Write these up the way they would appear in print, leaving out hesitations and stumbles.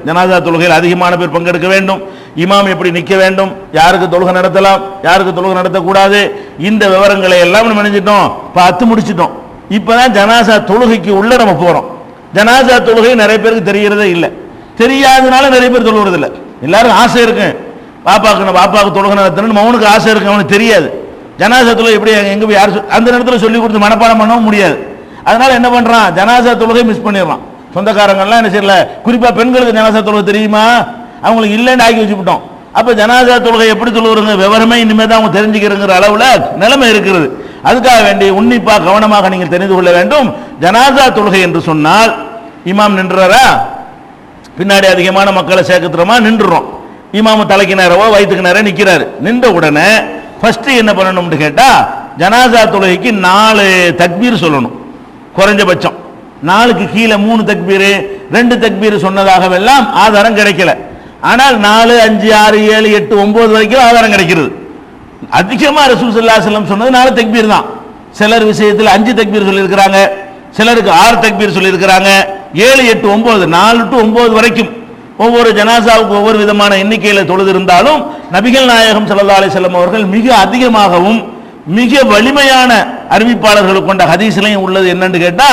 ஜனாசா தொழுகையில் அதிகமான பேர் பங்கெடுக்க வேண்டும், இமாம் எப்படி நிற்க வேண்டும், யாருக்கு தொழுகை நடத்தலாம், யாருக்கு தொழுகை நடத்தக்கூடாது, இந்த விவரங்களை எல்லாம் நம்ம நினைச்சிட்டோம், பார்த்து முடிச்சிட்டோம். இப்பதான் ஜனாசா தொழுகைக்கு உள்ள நம்ம போறோம். ஜனாசா தொழுகை நிறைய பேருக்கு தெரியறதே இல்லை, தெரியாதனால நிறைய பேர் தொழுகிறது இல்லை. எல்லாரும் ஆசை இருக்கு, பாப்பாவுக்கு தொழுகை நடத்தணும், அவனுக்கு ஆசை இருக்கு, அவனுக்கு தெரியாது. ஜனாசா தொழுகை எப்படி எங்க யார் அந்த நேரத்தில் சொல்லி கொடுத்து மனப்பாடம் பண்ணவும் முடியாது. அதனால என்ன பண்றான், ஜனாசா தொழுகை மிஸ் பண்ணிடுறான். சொந்தக்காரங்கள்லாம் என்ன செய்யல, குறிப்பா பெண்களுக்கு ஜனாசா தொழுகை தெரியுமா, அவங்களுக்கு இல்லைன்னு ஆக்கி வச்சுவிட்டோம். அப்ப ஜனாசா தொழுகை எப்படி தொழுவுறங்க விவரமே இனிமே தான் அவங்க தெரிஞ்சுக்கிறங்கிற அளவுல நிலைமை இருக்கிறது. அதுக்காக வேண்டி உன்னிப்பா கவனமாக நீங்கள் தெரிந்து கொள்ள வேண்டும். ஜனாசா தொழுகை என்று சொன்னால் இமாம் நின்றாரா, பின்னாடி அதிகமான மக்களை சேர்க்கிறோமா, நின்றுறோம். இமாம் தலைக்கு நேரவோ வயிற்றுக்கு நேரம் நிற்கிறாரு. நின்ற உடனே ஃபர்ஸ்ட் என்ன பண்ணணும்னு கேட்டா, ஜனாசா தொழுகைக்கு 4 தக்பீர் சொல்லணும் குறைஞ்சபட்சம். 4க்கு கீழே 3 தக்பீர் 2 தக்பீர் சொன்னதாகவெல்லாம் ஆதாரம் கிடைக்கல. ஆனால் 4, 5, 6, 7, 8, 9 வரைக்கும் ஆதாரம் கிடைக்கிறது. அதிகமா ரசூல் ஸல்லல்லாஹு அலைஹி வஸல்லம் சொன்னது 4 தக்பீர் தான். சிலர் விஷயத்தில் 5 தக்பீர் சொல்லியிருக்கிறாங்க, சிலருக்கு 6 தக்பீர் சொல்லியிருக்கிறாங்க. 7, 8, 9 4 to 9 வரைக்கும் ஒவ்வொரு ஜனாசாவுக்கு ஒவ்வொரு விதமான எண்ணிக்கையில தொழுது இருந்தாலும் நபிகள் நாயகம் ஸல்லல்லாஹு அலைஹி வஸல்லம் அவர்கள் மிக அதிகமாகவும் மிக வலிமையான அறிவிப்பாளர்கள் கொண்ட ஹதீஸ்லையும் உள்ளது என்னன்னு கேட்டா,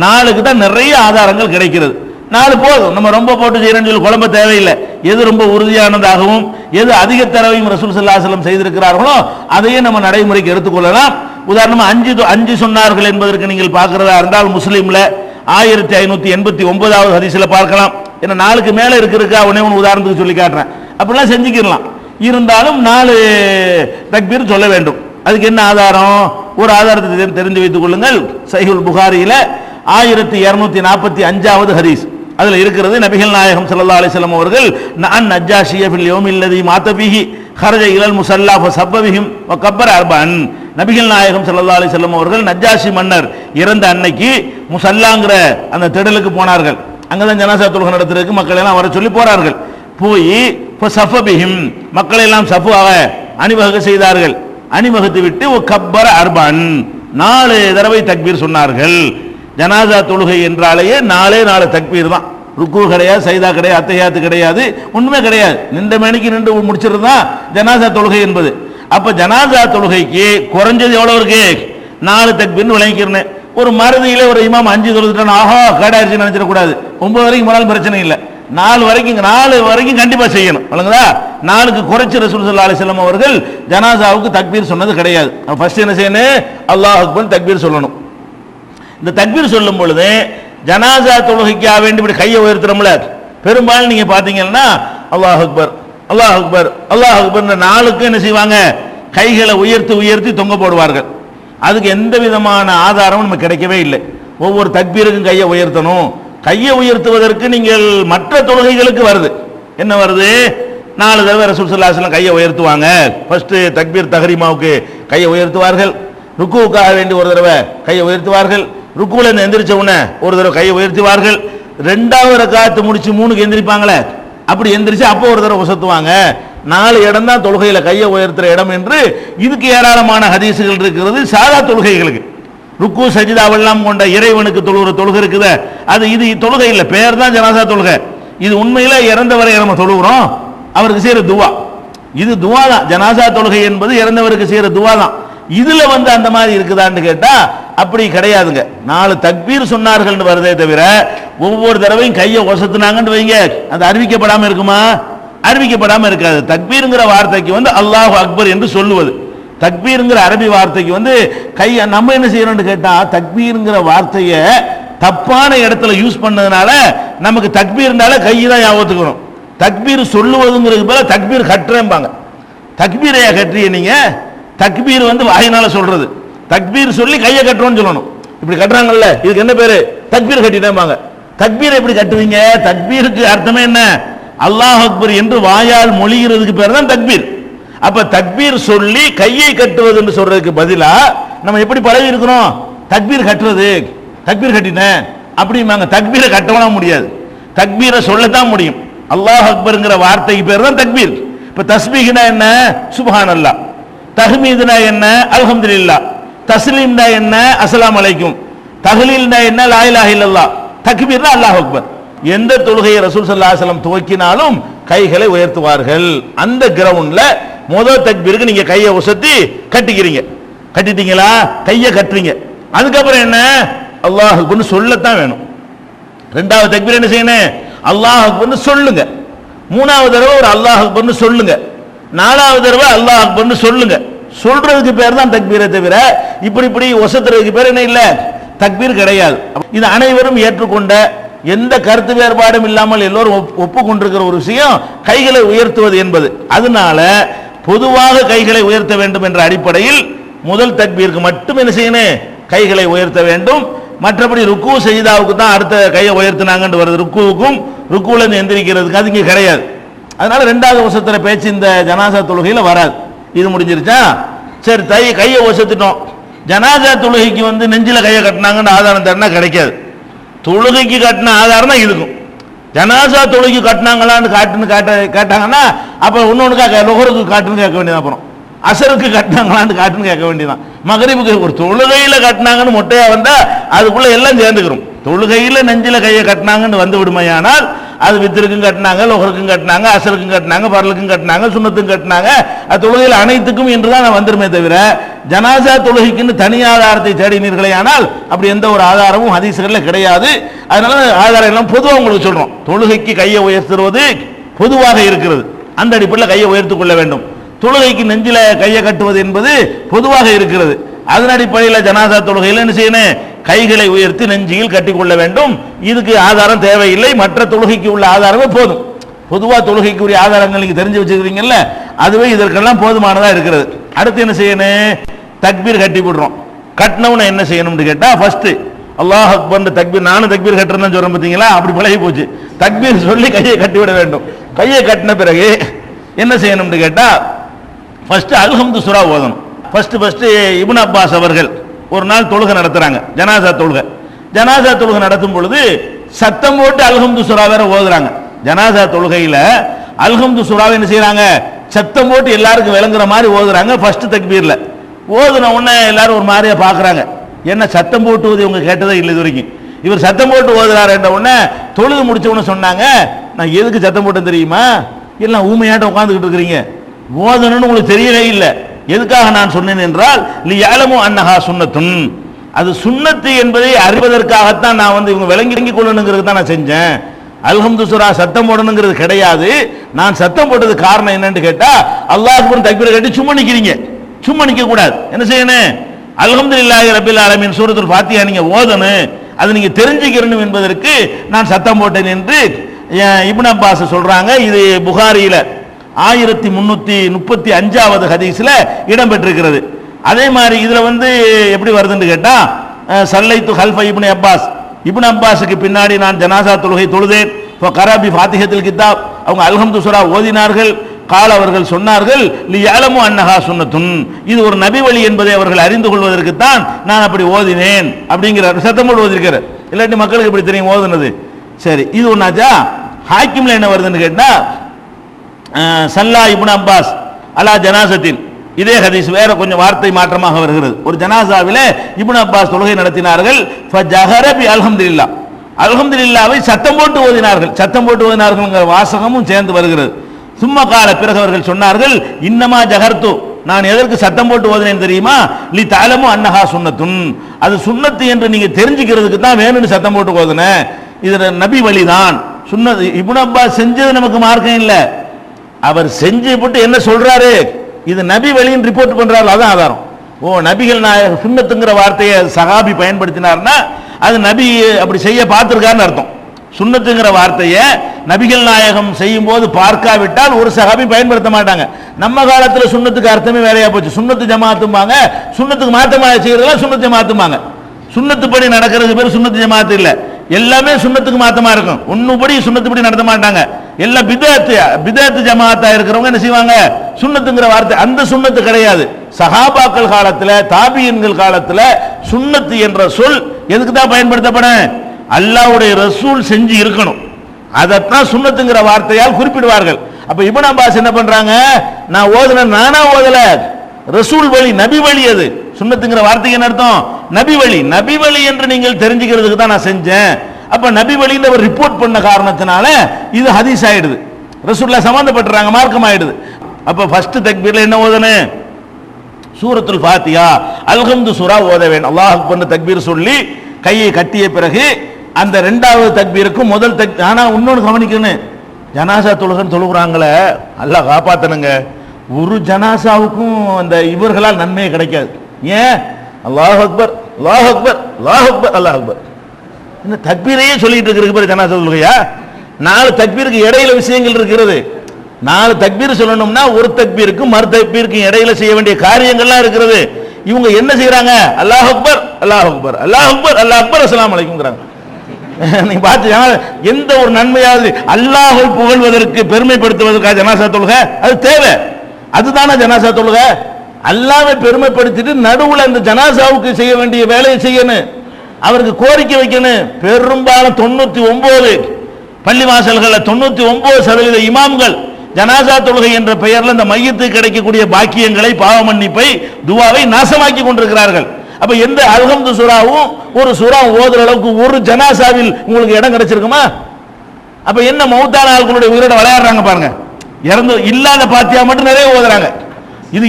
4க்கு தான் நிறைய ஆதாரங்கள் கிடைக்கிறது. 4 போதும், நம்ம ரொம்ப போட்டு செய்யறேன்னு சொல்லி குழம்ப தேவையில்லை. எது ரொம்ப உறுதியானதாகவும் எது அதிக தரவையும் ரசூல் ஸல்லல்லாஹு அலைஹி வஸல்லம் செய்திருக்கிறார்களோ அதையே நம்ம நடைமுறைக்கு எடுத்துக்கொள்ளலாம். உதாரணமா 5 சொன்னார்கள் என்பதற்கு நீங்கள் பார்க்கிறதா இருந்தால் முஸ்லீம்ல 1589வது ஹதீஸ்ல பார்க்கலாம். ஏன்னா 4க்கு மேல இருக்கா ஒன்னே ஒன்று உதாரணத்துக்கு சொல்லி காட்டுறேன், அப்படிலாம் செஞ்சுக்கலாம். இருந்தாலும் 4 தக்பீர் சொல்ல வேண்டும். அதுக்கு என்ன ஆதாரம், ஒரு ஆதாரத்தை தெரிந்து வைத்துக் கொள்ளுங்கள். சஹீஹுல் புகாரியில 1245வது ஹதீஸ் அதுல இருக்கிறது. நபிகள் நாயகம் ஸல்லல்லாஹு அலைஹி வஸல்லம் அவர்கள் நான் நஜ்ஜாஷிய ஃபில் யௌமில் லதி மாத பிஹி ஹரஜ இலல் முஸல்லா ஃபஸப்ப பிஹிம் வ கப்பர அர்பன். நபிகள் நாயகம் ஸல்லல்லாஹு அலைஹி வஸல்லம் அவர்கள் நஜ்ஜாஷி மன்னர் இறந்த அன்னைக்கு முஸல்லாங்கிற அந்த திடலுக்கு போனார்கள். அங்கதான் ஜனாசா தொழுகை நடத்துறதுக்கு மக்கள் எல்லாம் வர சொல்லி போறார்கள். போய் ஃபஸப்ப பிஹிம் மக்களை எல்லாம் சஃபாக அணிவகுக்க செய்தார்கள். அணிவகுத்து விட்டு ஒ கப்பர அர்பன் 4 தடவை தக்பீர் சொன்னார்கள். ஜனாசா தொழுகை என்றாலேயே 4 தக்பீர் தான். ருக்கு கிடையாது, சைதா கிடையாது, அத்தையாத்து கிடையாது, ஒண்ணுமே கிடையாது. நின்ற மணிக்கு நின்று முடிச்சிருந்தா ஜனாசா தொழுகை என்பது. அப்ப ஜனாசா தொழுகைக்கு குறைஞ்சது எவ்வளவு இருக்கு, 4 தக்பீர்னு விளங்கிக்கிறேன். ஒரு மருதியில ஒரு இமாம் 5 தொழுதுட்டான், ஆஹா கேடாயிருச்சு நினைச்சிடக்கூடாது. 9 வரைக்கும் போனாலும் பிரச்சனை இல்லை, 4 வரைக்கும் கண்டிப்பா செய்யணும். வழங்குதா, 4க்கு குறைச்சி ரசூல் ஸல்லல்லாஹு அலைஹி வஸல்லம் அவர்கள் ஜனாசாவுக்கு தக்பீர் சொன்னது கிடையாது. ஃபர்ஸ்ட் என்ன செய்யணும், அல்லாஹ் அக்பர் தக்பீர் சொல்லணும். இந்த தக்பீர் சொல்லும் பொழுது ஜனாசா தொழுகைக்காக வேண்டி இப்படி கையை உயர்த்துறோம்ல, பெரும்பாலும் நீங்க பாத்தீங்கன்னா அல்லாஹ் அக்பர் அல்லாஹ் அக்பர் அல்லாஹ் அக்பர் 4க்கு என்ன செய்வாங்க, கைகளை உயர்த்தி தொங்க போடுவார்கள். அதுக்கு எந்த விதமான ஆதாரமும் நமக்கு கிடைக்கவே இல்லை. ஒவ்வொரு தக்பீருக்கும் கையை உயர்த்தணும். கையை உயர்த்துவதற்கு நீங்கள் மற்ற தொழுகைகளுக்கு வருது, என்ன வருது, 4 தடவை ரசூல் ஸல்லல்லாஹு அலைஹி வஸல்லம் கையை உயர்த்துவாங்க. ஃபர்ஸ்ட் தக்பீர் தஹ்ரீமாவுக்கு கையை உயர்த்துவார்கள், ருக்குவுக்காக வேண்டி ஒரு தடவை கையை உயர்த்துவார்கள், ருக்குல இருந்து எந்திரிச்ச உடனே ஒரு தடவை கையை உயர்த்துவார்கள், 2வது ரக்காத்து முடிச்சு 3க்கு எந்திரிப்பாங்களே அப்படி எந்திரிச்சு அப்போ ஒரு தடவை உசத்துவாங்க. 4 இடம் தான் தொழுகையில கையை உயர்த்துற இடம் என்று இதுக்கு ஏராளமான ஹதீசுகள் இருக்கிறது. சாதா தொழுகைகளுக்கு ருக்கு சஜிதாவெல்லாம் கொண்ட இறைவனுக்கு தொழுகிற தொழுகை இருக்குது, அது இது தொழுகை இல்லை, பேர் தான் ஜனாசா தொழுகை. இது உண்மையில இறந்தவரை நம்ம தொழுகிறோம், அவருக்கு செய்யற துவா, இது துவா தான். ஜனாசா தொழுகை என்பது இறந்தவருக்கு செய்யற துவா தான். இதுல அந்த மாதிரி இருக்குதான்னு கேட்டா அப்படி கிடையாதுங்க. 4 தக்பீர் சொன்னார்கள் வருதே தவிர ஒவ்வொரு தடவையும் கையை ஒசத்துனாங்கன்னு வைங்க, அது அறிவிக்கப்படாம இருக்குமா, அறிவிக்கப்படாம இருக்காது. தக்பீருங்கிற வார்த்தைக்கு அல்லாஹ் அக்பர் என்று சொல்லுவது, தக்பீருங்கிற அரபி வார்த்தைக்கு கையை நம்ம என்ன செய்யறோம்னு கேட்டா, தக்பீருங்கிற வார்த்தையை தப்பான இடத்துல யூஸ் பண்ணதுனால நமக்கு தக்பீர்னால கையை தான் ஞாபகத்துக்கணும். தக்பீர் சொல்லுவதுங்கிறது போல தக்பீர் கட்டுறேன்பாங்க. தக்பீரையா கட்டுறீங்க நீங்க, தக்பீர் வாயினால சொல்றது, தக்பீர் சொல்லி கையை கட்டுறோம்னு சொல்லணும். இப்படி கட்டுறாங்கல்ல, இதுக்கு என்ன பேரு, தக்பீர் கட்டிட்டேன்பாங்க. தக்பீர் எப்படி கட்டுவீங்க, தக்பீருக்கு அர்த்தமே என்ன, அல்லாஹ் அக்பர் என்று வாயால் மொழிகிறதுக்கு பேர் தான் தக்பீர். அப்ப தக்பீர் சொல்லி கையை கட்டுவது என்று சொல்றதுக்கு பதிலா நம்ம எப்படி பழகி இருக்கிறோம், தக்பீர் கட்டுறது, தக்பீர் கட்டினேன் அப்படிம்பாங்க. தக்பீரை கட்டவனா முடியாது, தக்பீரை சொல்லத்தான் முடியும். அல்லாஹ் அக்பர்ங்கிற வார்த்தைக்கு பேர் தான் தக்பீர். இப்ப தஸ்பீஹ்னா என்ன, சுப்ஹானல்லாஹ், தஹ்மீதுனா என்ன, அல்ஹம்துலில்லாஹ், தஸ்லீம்னா என்ன, அஸ்ஸலாமு அலைக்கும், தஹ்லீல்னா என்ன, லா இலாஹா இல்லல்லாஹ், தக்பீர்னா அல்லாஹ் அக்பர். எந்த தொழுகையை ரசூல் ஸல்லல்லாஹு அலைஹி வஸல்லம் துவக்கினாலும் கைகளை உயர்த்துவார்கள். அந்த கிரவுண்ட்ல முதல் தக்பீருக்கு நீங்க கையை உசத்தி கட்டிக்கிறீங்க. கட்டிட்டீங்களா? கையை கட்டுறீங்க. அதுக்கப்புறம் என்ன? அல்லாஹ் அக்பர்னு சொல்லத்தான் வேணும். ரெண்டாவது தக்பீர் என்ன செய்யணும்? அல்லாஹ் அக்பர்னு சொல்லுங்க. மூணாவது தடவை ஒரு அல்லாஹ் அக்பர்னு சொல்லுங்க. நாலாவது தடவை அல்லாஹ் அக்பர்னு சொல்லுங்க. சொல்றதுக்கு பேர் தான் தக்பீரை தவிர இப்படி ஒசத்துறதுக்கு பேர் என்ன இல்ல, தக்பீர் கிடையாது. இது அனைவரும் ஏற்றுக்கொண்ட எந்த கருத்து வேறுபாடும் இல்லாமல் எல்லோரும் ஒப்புக்கொண்டிருக்கிற ஒரு விஷயம் கைகளை உயர்த்துவது என்பது. அதனால பொதுவாக கைகளை உயர்த்த வேண்டும் என்ற அடிப்படையில் முதல் தக்பீருக்கு மட்டும் என்ன செய்யணும்? கைகளை உயர்த்த வேண்டும். மற்றபடி ருக்கு சஜிதாவுக்கு தான் அடுத்த கையை உயர்த்தினாங்கன்னு வருது. ருக்குவுக்கும் ருக்குல இருந்து எந்திரிக்கிறதுக்கு அது இங்கே கிடையாது. அதனால ரெண்டாவது வசத்துல பேச்சு இந்த ஜனாசா தொழுகையில வராது. இது முடிஞ்சிருச்சா? சரி, கையை வசத்துட்டோம். ஜனாசா தொழுகைக்கு வந்து நெஞ்சில கையை கட்டினாங்கன்னு ஆதாரம் தரனா கிடைக்காது. தொழுகைக்கு கட்டின ஆதாரம் தான் இருக்கும். ஜனாசா தொழுகைக்கு கட்டினாங்களான்னு கேட்டாங்கன்னா அப்ப இன்னொன்னுக்கா லொஹருக்கு காட்டுன்னு கேட்க வேண்டியதான். அப்புறம் அசருக்கு கட்டினாங்களான்னு காட்டுன்னு கேட்க வேண்டியதான். மகரிபுக்கு ஒரு தொழுகையில கட்டினாங்கன்னு மொட்டையா வந்தா அதுக்குள்ள எல்லாம் சேர்ந்துக்கிறோம். தொழுகையில நெஞ்சில கையை கட்டினாங்கன்னு வந்து விடுமையானால் அது வித்திருக்கும் கட்டினாங்க, லொஹருக்கும் கட்டினாங்க, அசருக்கும் கட்டினாங்க, பரலுக்கும் கட்டினாங்க, சுன்னத்துக்கும் கட்டினாங்க. அது தொழுகையில் அனைத்துக்கும் என்றுதான் வந்துருமே தவிர ஜனாசா தொழுகைக்குன்னு தனி ஆதாரத்தை தேடினீர்களே ஆனால் அப்படி எந்த ஒரு ஆதாரமும் ஹதீஸ்கள்ல கிடையாது. அதனால ஆதாரம் எல்லாம் பொதுவாக உங்களுக்கு சொல்றோம். தொழுகைக்கு கையை உயர்த்துவது பொதுவாக இருக்கிறது. அந்த அடிப்படையில் கையை உயர்த்திக் கொள்ள வேண்டும். தொழுகைக்கு நெஞ்சில கையை கட்டுவது என்பது பொதுவாக இருக்கிறது. அதன் அடிப்படையில் ஜனாசா தொழுகையில் என்ன செய்யணும்? கைகளை உயர்த்தி நெஞ்சில் கட்டிக்கொள்ள வேண்டும். இதுக்கு ஆதாரம் தேவையில்லை. மற்ற தொழுகைக்கு உள்ள ஆதாரமே போதும். பொதுவாக தொழுகைக்குரிய ஆதாரங்கள் நீங்க தெரிஞ்சு வச்சுக்கிறீங்கல்ல, அதுவே இதற்கெல்லாம் போதுமானதா இருக்கிறது. அடுத்து என்ன செய்யணும்? தக்பீர் கட்டி விடுறோம். கட்டினவன என்ன செய்யணும்னு கேட்டா ஃபர்ஸ்ட் அல்லாஹ் அக்பர் தக்பீர். நானும் தக்பீர் கட்டுறேன்னு சொல்றேன் பார்த்தீங்களா? அப்படி பழகி போச்சு. தக்பீர் சொல்லி கையை கட்டிவிட வேண்டும். கையை கட்டின பிறகு என்ன செய்யணும்னு கேட்டா ஃபர்ஸ்ட் அல்ஹம்து சூரா ஓதணும். ஃபர்ஸ்ட் இப்னு அப்பாஸ் அவர்கள் ஒரு நாள் தொழுகை நடத்துறாங்க, ஜனாசா தொழுகை. ஜனாசா தொழுகை நடத்தும் பொழுது சத்தம் போட்டு அல்ஹம்து சூரா வேற ஓதுறாங்க. ஜனாசா தொழுகையில அல்ஹம்து சூராவை என்ன செய்யறாங்க? சத்தம் போட்டு எல்லாருக்கும் விளங்குற மாதிரி ஓதுறாங்க. ஃபர்ஸ்ட் தக்பீர்ல ஓதுன உடனே எல்லாரும் ஒரு மாதிரியா பாக்குறாங்க. என்ன சத்தம் போட்டு இவங்க கேட்டதே இல்லை இது வரைக்கும். இவர் சத்தம் போட்டு ஓதுறாரு என்ற உடனே தொழுது முடிச்ச உடனே சொன்னாங்க, நான் எதுக்கு சத்தம் போட்டேன் தெரியுமா? எல்லாம் ஊமையாட்ட உட்கார்ந்துகிட்டு இருக்கிறீங்க, ஓதணும்னு உங்களுக்கு தெரியவே இல்லை. எதுக்காக நான் சொன்னேன் என்றால் லியஅலமு அன்னஹா சுன்னத்துன், அது சுன்னத்து என்பதை அறிவதற்காகத்தான் நான் வந்து இவங்க விளங்கி கொள்ளணுங்கிறது தான் நான் செஞ்சேன். அல்ஹம்து சூரா சத்தம் போடணுங்கிறது கிடையாது. நான் சத்தம் போட்டது காரணம் என்னன்னு கேட்டா அல்லாஹ் அக்பர் தக்பீர் கட்டி சும்மா நிக்கிறீங்க. சும்மா நிக்க கூடாது. என்ன செய்யணும்? அல்ஹம்துலில்லாஹி ரப்பில் ஆலமீன் சூரத்துல் ஃபாத்திஹா நீங்க ஓதணும், அது நீங்க தெரிஞ்சுக்கணும் என்பதற்கு நான் சத்தம் போட்டேன் என்று இப்னு அப்பாஸ் சொல்றாங்க. இது புகாரியில 1335வது ஹதீஸ்ல இடம் பெற்றிருக்கிறது. அதே மாதிரி இதுல வந்து எப்படி வருதுன்னு கேட்டா சல்லைத்து ஹல்ஃப இப்னு அப்பாஸ், இப்னு அப்பாஸுக்கு பின்னாடி நான் ஜனாசா தொழுகை தொழுதேன். ஃபகரபி ஃபாத்திஹத்துல் கிதாப், அவங்க அல்ஹம்து சூரா ஓதினார்கள். கால அவர்கள் சொன்னார்கள் லியஅலமு அன்னஹா சுன்னத்துன், இது ஒரு நபி வழி என்பதை அவர்கள் அறிந்து கொள்வதற்கு தான் நான் அப்படி ஓதினேன் அப்படிங்கிற சத்தம் போட்டு ஓதிருக்கிறார். இல்லாட்டி மக்களுக்கு எப்படி தெரியும் ஓதுனது? சரி, இது ஒன்னாச்சா. ஹாக்கிம்ல என்ன வருதுன்னு கேட்டா சல்லா இப்னு அப்பாஸ் அலா ஜனாசத்தின், இதே ஹதீஸ் வேற கொஞ்சம் வார்த்தை மாற்றமாக வருகிறது. ஒரு ஜனாசாவிலே இப்னு அப்பாஸ் தொழுகை நடத்தினார்கள். ஃபஜஹர பி அல்ஹம்துலில்லாஹ், அல்ஹம்துலில்லாஹ்வை சத்தம் போட்டு ஓதினார்கள். சத்தம் போட்டு ஓதினார்கள்ங்கிற வாசகமும் சேர்ந்து வருகிறது. சும்மா கால பிறகு அவர்கள் சொன்னார்கள் இன்னமா ஜஹர்து, நான் எதற்கு சத்தம் போட்டு ஓதினேன் தெரியுமா? லி தஅலமு அன்னஹா சுன்னத்துன், அது சுன்னத்து என்று நீங்க தெரிஞ்சுக்கிறதுக்கு தான் வேணும்னு சத்தம் போட்டு ஓதுனேன். இது நபி வழிதான். சுன்னத் இப்னு அப்பாஸ் செஞ்சது நமக்கு மார்க்கம் இல்லை. அவர் செஞ்சு போட்டு என்ன சொல்றாரு? இது நபி வழின்னு ரிப்போர்ட் பண்றாரு, அதான் ஆதாரம். ஓ, நபிகள் நாயகம் சுன்னத்துங்கிற வார்த்தையை சஹாபி பயன்படுத்தினார்னா அது நபி அப்படி செய்ய பார்த்திருக்காருன்னு அர்த்தம். சுன்னத்துங்கிற வார்த்தையை நபிகள் நாயகம் செய்யும் போது பார்க்காவிட்டால் ஒரு சஹாபி பயன்படுத்த மாட்டாங்க. நம்ம காலத்தில் சுன்னத்துக்கு அர்த்தமே வேறையா போச்சு. சுன்னத்து ஜமாத்தும்பாங்க, சுன்னத்துக்கு மாத்தமாக செய்யறதெல்லாம் சுன்னத்து ஜமாத்தும்பாங்க. சுன்னத்து படி நடக்கிறது பேர் சுன்னத்து ஜமாத்து இல்ல, எல்லாமே சுன்னத்துக்கு மாத்தமா இருக்கும். ஒண்ணுபடி சுன்னத்துப்படி நடத்த மாட்டாங்க. எல்லாம் பிதஅத் ஜமாத்தா இருக்கிறவங்க என்ன செய்வாங்க? சுன்னத்துங்கிற வார்த்தை, அந்த சுன்னத்து கிடையாது. சஹாபாக்கள் காலத்துல தாபியின்கள் காலத்துல சுன்னத்து என்ற சொல் எதுக்கு தான் பயன்படுத்தப்படும்? அல்லாஹ்வுடைய ரசூல் செஞ்சு இருக்கணும், அதைத்தான் சுன்னத்துங்கிற வார்த்தையால் குறிப்பிடுவார்கள். அப்ப இப்னு அப்பாஸ் என்ன பண்றாங்க? நான் ஓதுன நானா ஓதல, ரசூல் வழி, நபி வழி. அது சுன்னத்துங்கிற வார்த்தைக்கு என்ன அர்த்தம்? நபி வழி. நபி வழி என்று நீங்கள் தெரிஞ்சுக்கிறதுக்கு தான் நான் செஞ்சேன். அப்ப நபி வழின்னு அவர் ரிப்போர்ட் பண்ண காரணத்தினால இது ஹதீஸ் ஆயிடுது, ரசூலுல்லாஹ் சம்பந்தப்பட்டுறாங்க, மார்க்கம் ஆயிடுது. அப்ப ஃபர்ஸ்ட் தக்பீர்ல என்ன ஓதணும்? சூரத்துல் ஃபாத்திஹா அல்ஹம்து சூரா ஓத வேண்டும். அல்லாஹ் அக்பர்னு தக்பீர் சொல்லி கையை கட்டிய பிறகு அந்த இரண்டாவது தக்பீருக்கு முதல் ஆனா இன்னொன்று கவனிக்கணும், ஜனாசா தொழுகன்னு தொழுகிறாங்களே, அல்லாஹ் காப்பாத்தனுங்க. ஒரு ஜனாசாவுக்கும் அந்த இவர்களால் நன்மையே கிடைக்காது. ஏன்? அல்லாஹ் அக்பர் அல்லாஹ் அக்பர் அல்லாஹ் அக்பர் அல்லாஹ் அக்பர் இந்த தக்பீரையே சொல்லிட்டு இருக்கிறது ஜனாசா தொழுகையா? 4 தக்பீருக்கு இடையில விஷயங்கள் இருக்கிறது. 4 தக்பீர் சொல்லணும்னா ஒரு தக்பீருக்கு மறு தக்பீருக்கு இடையில செய்ய வேண்டிய காரியங்கள்லாம் இருக்கிறது. இவங்க என்ன செய்யறாங்க? அல்லாஹ் அக்பர் அல்லாஹ் அக்பர் அல்லாஹ் அக்பர் அல்லாஹ் அக்பர் அஸ்ஸலாமு அலைக்கும்ங்கறாங்க. நீங்க பார்த்து எந்த ஒரு நன்மையாவது அல்லாஹ்வை புகழ்வதற்கு பெருமைப்படுத்துவதற்காக ஜனாசா தொழுகை அது தேவை. அதுதானே ஜனாசா தொழுகை. அல்லாஹ்வை பெருமைப்படுத்திட்டு நடுவுல அந்த ஜனாசாவுக்கு செய்ய வேண்டிய வேலையை செய்யணும், அவருக்கு கோரிக்கை வைக்கணும். பெரும்பாலும் 99 பள்ளிவாசல்கள் 99% இமாம்கள் ஜனாசா தொழுகை என்ற பெயர்ல இந்த மையத்துக்கு கிடைக்கக்கூடிய பாக்கியங்களை, பாவ மன்னிப்பை, துவாவை நாசமாக்கி கொண்டிருக்கிறார்கள். அப்ப எந்த அல்ஹம்து சூராவும் ஒரு சூரா ஓதுற அளவுக்கு ஒரு ஜனாசாவில் உங்களுக்கு இடம் கிடைச்சிருக்குமா? அப்ப என்ன மௌத்தான ஆட்களுடைய உயிரோட விளையாடுறாங்க பாருங்க. இறந்து இல்லாத பாத்தியா மட்டும் நிறைய ஓதுறாங்க. இது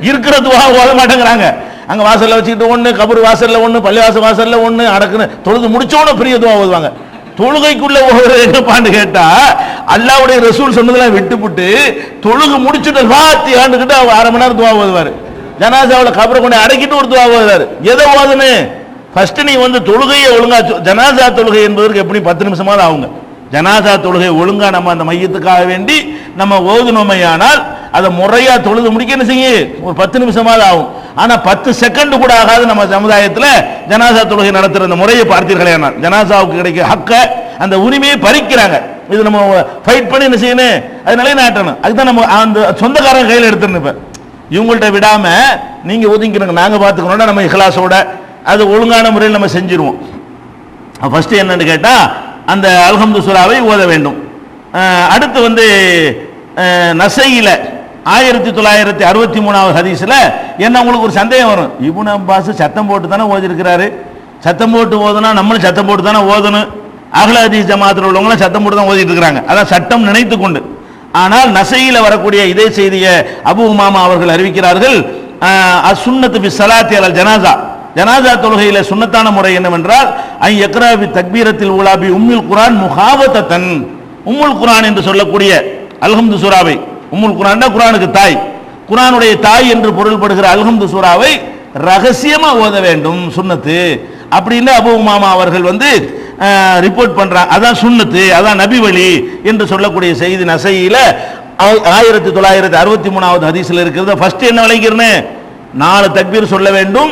இருக்கிற துவா ஓத மாட்டேங்கிறாங்க. அங்க வாசல்ல வச்சுக்கிட்டு ஒண்ணு, கபர் வாசல்ல ஒண்ணு, பள்ளிவாசல் வாசல்ல ஒண்ணு அடக்குன்னு தொழுது முடிச்சோன்னு பெரிய துவா ஓதுவாங்க. தொழுகைக்குள்ள என்னப்பான்னு கேட்டா அல்லாஹ்வுடைய ரசூல் சொன்னதெல்லாம் விட்டுப்புட்டு தொழுகு முடிச்சுட்டு ஃபாத்திஹான்னுக்கிட்டு 1/2 மணி நேரம் துவா ஓதுவாரு. ஜனாசாவில் கபரை கொண்டு அடக்கிட்டு ஒரு துவா ஓதுவாரு. எதை ஓதுன்னு ஃபர்ஸ்ட் நீ தொழுகையை ஒழுங்கா, ஜனாசா தொழுகை என்பதற்கு எப்படி 10 நிமிஷமாவது ஆகுங்க. ஜனாசா தொழுகை ஒழுங்கா நம்ம அந்த மையத்துக்காக வேண்டி நம்ம ஓதுனோமையானால் அதை முறையா தொழுது முடிக்க என்ன செய்ய ஒரு 10 நிமிஷமாவது ஆகும். ஆனா 10 செகண்ட் கூட ஆகாது. நம்ம சமுதாயத்தில் ஜனாசா தொழுகை நடத்துற அந்த முறையை பார்த்தீர்களே, ஜனாசாவுக்கு கிடைக்க ஹக்க அந்த உரிமையை பறிக்கிறாங்க. இது நம்ம ஃபைட் பண்ணி என்ன செய்யணும், அது நிலைநாட்டணும். அதுதான் நம்ம அந்த சொந்தக்காரங்க கையில் எடுத்துருணும். இப்ப இவங்கள்ட்ட விடாம நீங்க ஒதுங்கிக்கணும், நாங்க பார்த்துக்கணும்னா நம்ம இஹ்லாஸோட அது ஒழுங்கான முறையில் நம்ம செஞ்சிருவோம். ஃபர்ஸ்ட் என்னன்னு கேட்டா அந்த அல்ஹம்து சூராவை ஓத வேண்டும். அடுத்து நசையில 1963வது ஹதீஸ்ல என்ன உங்களுக்கு ஒரு சந்தேகம் வரும், இப்னு அப்பாஸ் சத்தம் போட்டு தானே ஓதி இருக்கிறாரு, சத்தம் போட்டு ஓதுனா நம்மளும் சத்தம் போட்டு தானே ஓதணும், அஹ்ல ஹதீஸ் ஜமாத்தில் உள்ளவங்களும் சத்தம் போட்டு தான் ஓதிட்டு இருக்கிறாங்க, அதான் சட்டம் நினைத்து கொண்டு. ஆனால் நசையில வரக்கூடிய இதே செய்தியை அபூ உமாமா அவர்கள் அறிவிக்கிறார்கள், அஸ்ஸுன்னத்து பி ஸலாத்தி அலல் ஜனாஸா, ஜனாஸா தொழுகையில சுன்னத்தான முறை என்னவென்றால் ஐ யக்ரா பி தக்பீரத்தில் ஊலா பி உம்முல் குர்ஆன் முஹாவதத்தன், உம்முல் குர்ஆன் என்று சொல்லக்கூடிய அல்ஹம்து சூராவை, உம்முல் குர்ஆன் குர்ஆனுக்கு தாய், குர்ஆனுடைய தாய் என்று பொருள்படுகிற அல்ஹம்து சூராவை ரகசியமா ஓத வேண்டும், சுன்னத்து அப்படின்னு அபூ உமாமா அவர்கள் ரிப்போர்ட் பண்றாங்க. அதான் சுன்னத்து, அதான் நபி வழி என்று சொல்லக்கூடிய செய்தி நசையில 1963வது ஹதீஸ்ல இருக்கிறது. ஃபர்ஸ்ட் என்ன விளங்கிறேன்னு, 4 தக்பீர் சொல்ல வேண்டும்.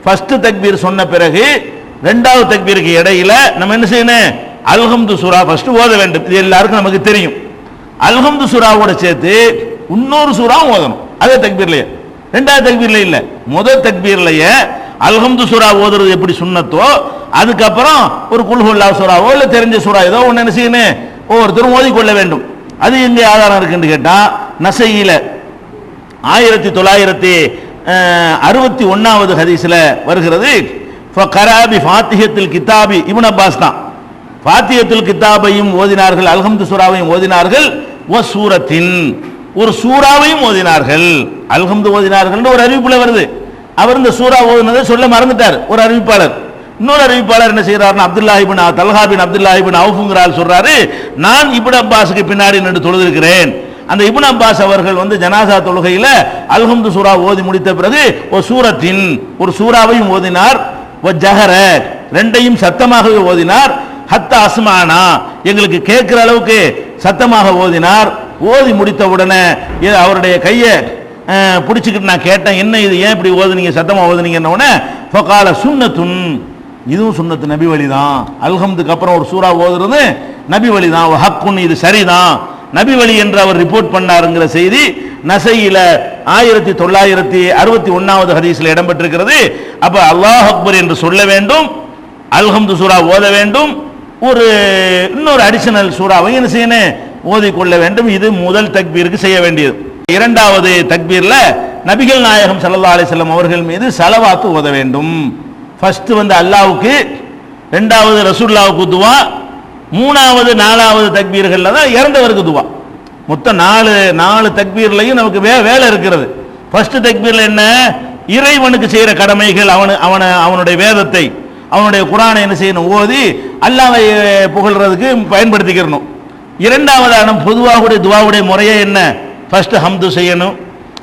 ஃபர்ஸ்ட் தக்பீர் சொன்ன பிறகு 2வது தக்பீருக்கு இடையில நம்ம என்ன செய்யணும், அல்ஹம்து சூரா ஃபர்ஸ்ட் ஓத வேண்டும். இது எல்லாருக்கும் நமக்கு தெரியும். அல்ஹம்து சூராவோட சேர்த்து இன்னொரு சூரா ஓதணும், அதே தக்பீர்லயே. 2வது தக்பீர்ல இல்ல, முதல் தக்பீர்லயே அல்ஹம்து சூரா ஓதுறது எப்படி சுன்னத்தோ, அதுக்கப்புறம் ஒரு குல் ஹுவல்லாஹ் சூராவோ இல்ல தெரிஞ்ச சூரா ஏதோ ஒன்னு என்ன செய்யணும், ஒவ்வொருத்தரும் ஓதிக்கொள்ள வேண்டும். அது எங்க ஆதாரம் இருக்குன்னு கேட்டா நசையில 1961வது ஹதீஸ்ல வருகிறது. ஃபகராபி ஃபாத்திஹத்துல் கிதாபி, இப்னு அப்பாஸ் தான் ஃபாத்திஹத்துல் கிதாபையும் ஓதினார்கள், அல்ஹம்து சூராவையும் ஓதினார்கள், வ சூரத்தின் ஒரு சூராவையும் ஓதினார்கள். அல்ஹம்து ஓதினார்கள் ஒரு அறிவிப்புல வருது. அவர் இந்த சூரா ஓதுனதை சொல்ல மறந்துட்டார் ஒரு அறிவிப்பாளர். இன்னொரு அறிவிப்பாளர் என்ன செய்யறாருன்னா அப்துல்லாஹ் இப்னு தல்ஹா பின் அப்துல்லாஹ் இப்னு அவுஃப்ங்கற ஆள் சொல்றாரு, நான் இப்னு அப்பாஸுக்கு பின்னாடி நின்று தொழுதிருக்கிறேன். அந்த இப்னு அப்பாஸ் அவர்கள் ஜனாசா தொழுகையில அல்ஹம்து சூரா ஓதி முடித்த பிறகு ஒரு சூரத்தின் ஒரு சூராவையும் ஓதினார், வ ஜஹர ரெண்டையும் சத்தமாகவே ஓதினார், ஹத்தா அஸ்மானா எங்களுக்கு கேட்கிற அளவுக்கு சத்தமாக ஓதினார். ஓதி முடித்த உடனே அவருடைய கையை பிடிச்சிக்கிட்டு நான் கேட்டேன், என்ன இது, ஏன் இப்படி ஓதுனீங்க, சத்தமா ஓதுனீங்கன்ன உடனே ஃபகால சுன்னத்துன், இதுவும் சுன்னத்து, நபி வழிதான். அல்ஹம்துக்கு அப்புறம் ஒரு சூரா ஓதுறது நபி வழிதான், ஹக்குன் இது சரிதான், நபி வழி என்று அவர் ரிப்போர்ட் பண்ணாருங்கிற செய்தி நசையில 1961வது ஹதீஸ்ல இடம்பெற்றிருக்கிறது. அப்ப அல்லாஹ் அக்பர் என்று சொல்ல வேண்டும், அல்ஹம்து சூரா ஓத வேண்டும், ஒரு இன்னொரு அடிஷனல் சூராவை என்ன செய்யணும், ஓதிக்கொள்ள வேண்டும். இது முதல் தக்பீருக்கு செய்ய வேண்டியது. 2வது தக்பீர்ல நபிகள் நாயகம் ஸல்லல்லாஹு அலைஹி வஸல்லம் அவர்கள் மீது ஸலவாத்து ஓத வேண்டும். ஃபர்ஸ்ட் அல்லாஹ்வுக்கு ரெண்டாவது ரசூலுல்லாஹ்வுக்கு துவா, மூணாவது நாலாவது தக்பீர்கள்ல தான் இறந்தவருக்கு துவா. மொத்தம் நாலு தக்பீர்லையும் நமக்கு வேலை இருக்கிறது. ஃபர்ஸ்ட் தக்பீர்ல என்ன? இறைவனுக்கு செய்யற கடமைகள், அவனுடைய வேதத்தை, அவனுடைய குர்ஆனை என்ன செய்யணும்? ஓதி அல்லாஹ்வை புகழ்றதுக்கு பயன்படுத்திக்கிறணும். இரண்டாவது பொதுவாக துவாவுடைய முறையே என்ன? ஃபர்ஸ்ட் ஹம்து செய்யணும்,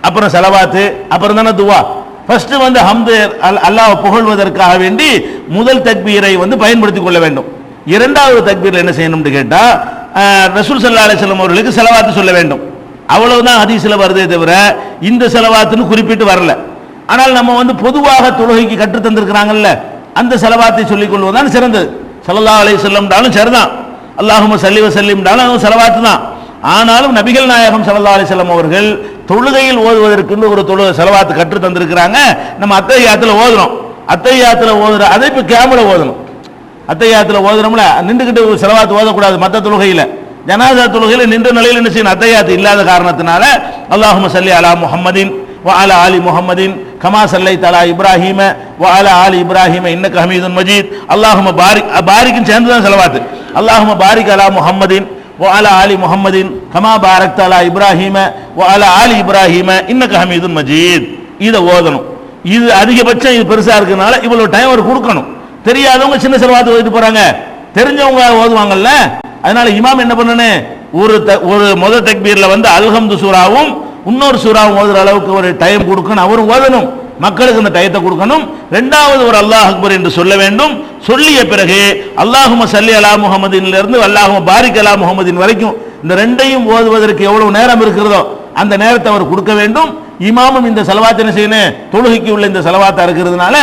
அப்புறம் ஸலவாத்து, அப்புறம் தானே துவா. ஃபர்ஸ்ட் ஹம்து, அல்லாஹ் புகழ்வதற்காக வேண்டி முதல் தக்பீரை பயன்படுத்திக் கொள்ள வேண்டும். இரண்டாவது தக்பீர்ல என்ன செய்யணும்னு கேட்டா, ரசூல் ஸல்லல்லாஹு அலைஹி வஸல்லம் அவர்களுக்கு ஸலவாத்து சொல்ல வேண்டும். அவ்வளவுதான் ஹதீஸ்ல வருதே தவிர இந்த ஸலவாத்துன்னு குறிப்பிட்டு வரல. ஆனால் நம்ம பொதுவாக தொழுகைக்கு கற்று தந்திருக்கிறாங்கல்ல, அந்த ஸலவாத்தை சொல்லிக் கொள்வதுதான் சிறந்தது. ஸல்லல்லாஹு அலைஹி வஸல்லம் சரிதான், அல்லாஹும்ம ஸல்லி வ ஸல்லிம்னாலும் அது ஸலவாத்து தான். ஆனாலும் நபிகள் நாயகம் ஸல்லல்லாஹு அலைஹி வஸல்லம் அவர்கள் தொழுகையில் ஓதுவதற்கு ஒரு ஸலவாத்து கற்று தந்திருக்கிறாங்க. நம்ம அத்தஹியாத்துல ஓதுறோம், அத்தஹியாத்துல ஓதுற அதை இப்ப கியாமுல ஓதணும். அத்தஹியாத்துல ஓதுறோம்ல, நின்றுகிட்டு ஸலவாத்து ஓதக்கூடாது. மற்ற தொழுகையில, ஜனாஸா தொழுகையில நின்ற நிலையில் என்ன செய்யணும்? அத்தஹியாத்து இல்லாத காரணத்தினால அல்லாஹும்ம ஸல்லி அலா முஹம்மதின் வ அலா ஆலி முஹம்மதின் கமா ஸல்லைத அலா இப்ராஹீம வ அலா ஆலி இப்ராஹீம இன்னக ஹமீதுன் மஜீத், அல்லாஹும்ம பாரிக்னு சேர்ந்து தான் ஸலவாத்து. அல்லாஹும்ம பாரிக் அலா முஹம்மதின் வ அலா ஆலி முஹம்மதின் கமா பாரக்த அலா இப்ராஹீம வ அலா ஆலி இப்ராஹீம இன்னக ஹமீதுன் மஜீத். இதை ஓதணும். இது அதிகபட்சம், இது பெருசா இருக்கனால இவ்வளவு டைம் அவர் கொடுக்கணும். தெரியாதவங்க சின்ன ஸலவாத்து ஓதிட்டு போறாங்க, தெரிஞ்சவங்க ஓதுவாங்கல்ல. அதனால இமாம் என்ன பண்ணணும்? ஒரு முதல் தக்பீர்ல அல்ஹம்து சூராவும் இன்னொரு சூறாவும் ஓதுற அளவுக்கு ஒரு டைம் கொடுக்கணும். அவரும் ஓதணும், மக்களுக்கு அந்த டயத்தை கொடுக்கணும். ரெண்டாவது ஒரு அல்லாஹ் அக்பர் என்று சொல்ல வேண்டும். சொல்லிய பிறகு அல்லாஹும்ம ஸல்லி அலா முஹம்மதின்ல இருந்து அல்லாஹும்ம பாரிக் அலா முஹம்மதின் வரைக்கும் இந்த ரெண்டையும் ஓதுவதற்கு எவ்வளவு நேரம் இருக்கிறதோ அந்த நேரத்தை அவர் கொடுக்க வேண்டும். இமாமும் இந்த ஸலவாத் என்ன செய்யணும்? தொழுகைக்கு உள்ள இந்த ஸலவாத்தா இருக்கிறதுனால